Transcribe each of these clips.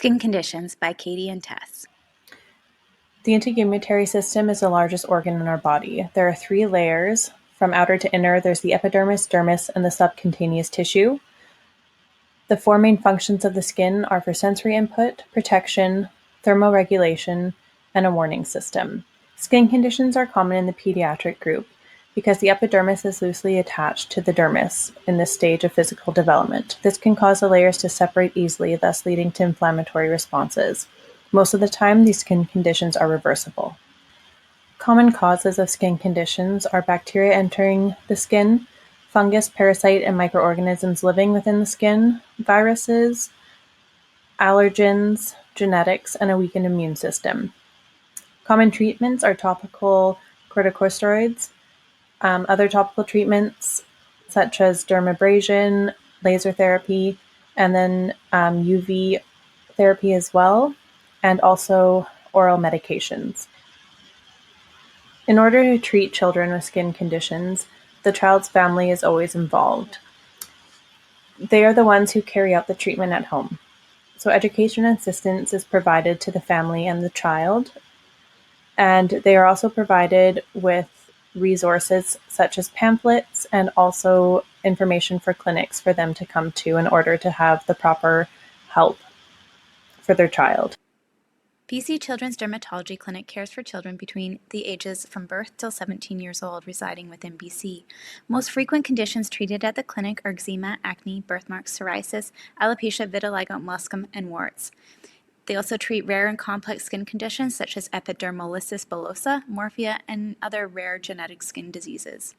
Skin Conditions by Katie and Tess. The integumentary system is the largest organ in our body. There are 3 layers. From outer to inner, there's the epidermis, dermis, and the subcutaneous tissue. The 4 main functions of the skin are for sensory input, protection, thermoregulation, and a warning system. Skin conditions are common in the pediatric group because the epidermis is loosely attached to the dermis in this stage of physical development. This can cause the layers to separate easily, thus leading to inflammatory responses. Most of the time, these skin conditions are reversible. Common causes of skin conditions are bacteria entering the skin, fungus, parasite, and microorganisms living within the skin, viruses, allergens, genetics, and a weakened immune system. Common treatments are topical corticosteroids, other topical treatments such as dermabrasion, laser therapy, and then UV therapy as well, and also oral medications. In order to treat children with skin conditions, the child's family is always involved. They are the ones who carry out the treatment at home. So education and assistance is provided to the family and the child, and they are also provided with resources such as pamphlets and also information for clinics for them to come to in order to have the proper help for their child. BC Children's Dermatology Clinic cares for children between the ages from birth till 17 years old residing within BC. Most frequent conditions treated at the clinic are eczema, acne, birthmarks, psoriasis, alopecia, vitiligo, molluscum, and warts. They also treat rare and complex skin conditions such as epidermolysis bullosa, morphea, and other rare genetic skin diseases.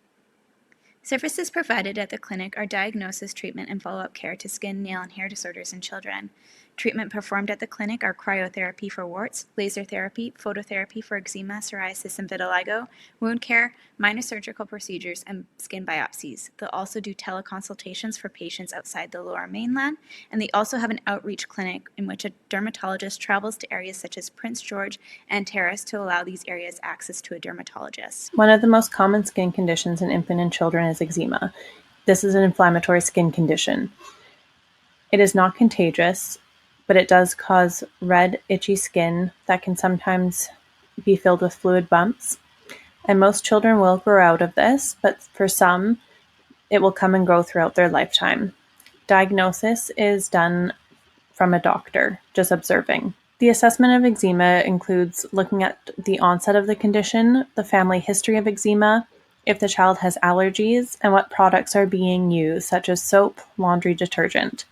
Services provided at the clinic are diagnosis, treatment, and follow-up care to skin, nail, and hair disorders in children. Treatment performed at the clinic are cryotherapy for warts, laser therapy, phototherapy for eczema, psoriasis, and vitiligo, wound care, minor surgical procedures, and skin biopsies. They'll also do teleconsultations for patients outside the Lower Mainland, and they also have an outreach clinic in which a dermatologist travels to areas such as Prince George and Terrace to allow these areas access to a dermatologist. One of the most common skin conditions in infant and children is eczema. This is an inflammatory skin condition. It is not contagious, but it does cause red, itchy skin that can sometimes be filled with fluid bumps. And most children will grow out of this, but for some, it will come and go throughout their lifetime. Diagnosis is done from a doctor, just observing. The assessment of eczema includes looking at the onset of the condition, the family history of eczema, if the child has allergies, and what products are being used, such as soap, laundry detergent.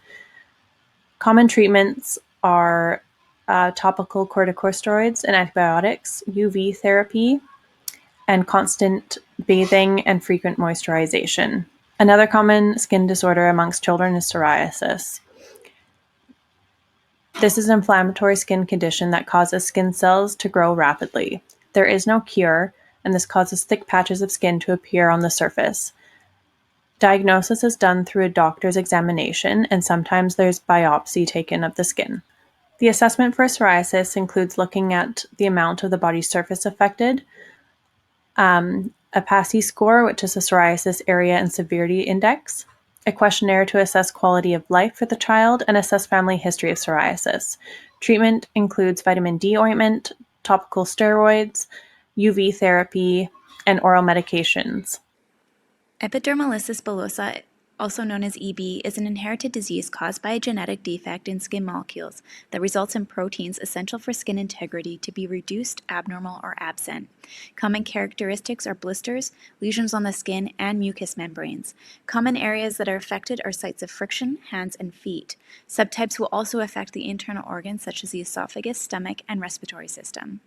Common treatments are topical corticosteroids and antibiotics, UV therapy, and constant bathing and frequent moisturization. Another common skin disorder amongst children is psoriasis. This is an inflammatory skin condition that causes skin cells to grow rapidly. There is no cure, and this causes thick patches of skin to appear on the surface. Diagnosis is done through a doctor's examination, and sometimes there's biopsy taken of the skin. The assessment for psoriasis includes looking at the amount of the body surface affected, a PASI score, which is a psoriasis area and severity index, a questionnaire to assess quality of life for the child, and assess family history of psoriasis. Treatment includes vitamin D ointment, topical steroids, UV therapy, and oral medications. Epidermolysis bullosa, also known as EB, is an inherited disease caused by a genetic defect in skin molecules that results in proteins essential for skin integrity to be reduced, abnormal, or absent. Common characteristics are blisters, lesions on the skin, and mucous membranes. Common areas that are affected are sites of friction, hands, and feet. Subtypes will also affect the internal organs such as the esophagus, stomach, and respiratory system.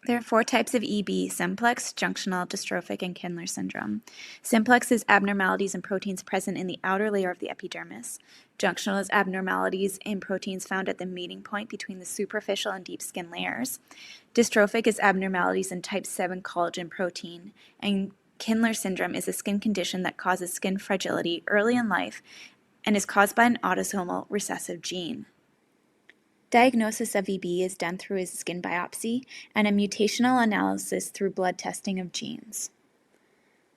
There are 4 types of EB: simplex, junctional, dystrophic, and Kindler syndrome. Simplex is abnormalities in proteins present in the outer layer of the epidermis. Junctional is abnormalities in proteins found at the meeting point between the superficial and deep skin layers. Dystrophic is abnormalities in type 7 collagen protein. And Kindler syndrome is a skin condition that causes skin fragility early in life and is caused by an autosomal recessive gene. Diagnosis of EB is done through a skin biopsy and a mutational analysis through blood testing of genes.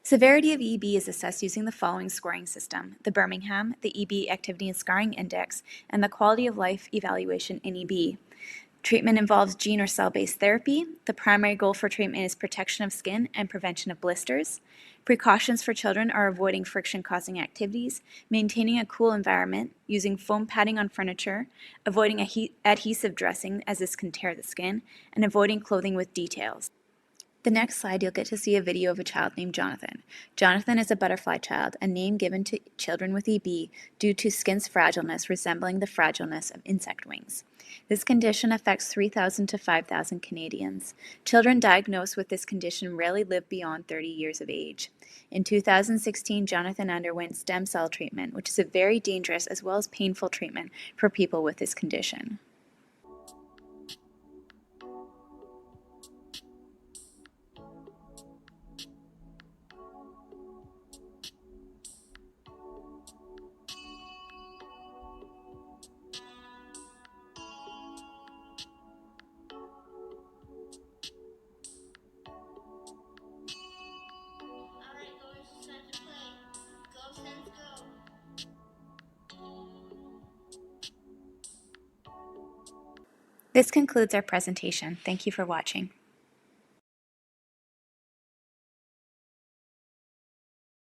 Severity of EB is assessed using the following scoring system: the Birmingham, the EB Activity and Scarring Index, and the Quality of Life Evaluation in EB. Treatment involves gene or cell-based therapy. The primary goal for treatment is protection of skin and prevention of blisters. Precautions for children are avoiding friction-causing activities, maintaining a cool environment, using foam padding on furniture, avoiding adhesive dressing as this can tear the skin, and avoiding clothing with details. The next slide, you'll get to see a video of a child named Jonathan. Jonathan is a butterfly child, a name given to children with EB due to skin's fragileness resembling the fragileness of insect wings. This condition affects 3,000 to 5,000 Canadians. Children diagnosed with this condition rarely live beyond 30 years of age. In 2016, Jonathan underwent stem cell treatment, which is a very dangerous as well as painful treatment for people with this condition. Alright, boys, it's time to play. Go, Sens, go. This concludes our presentation. Thank you for watching.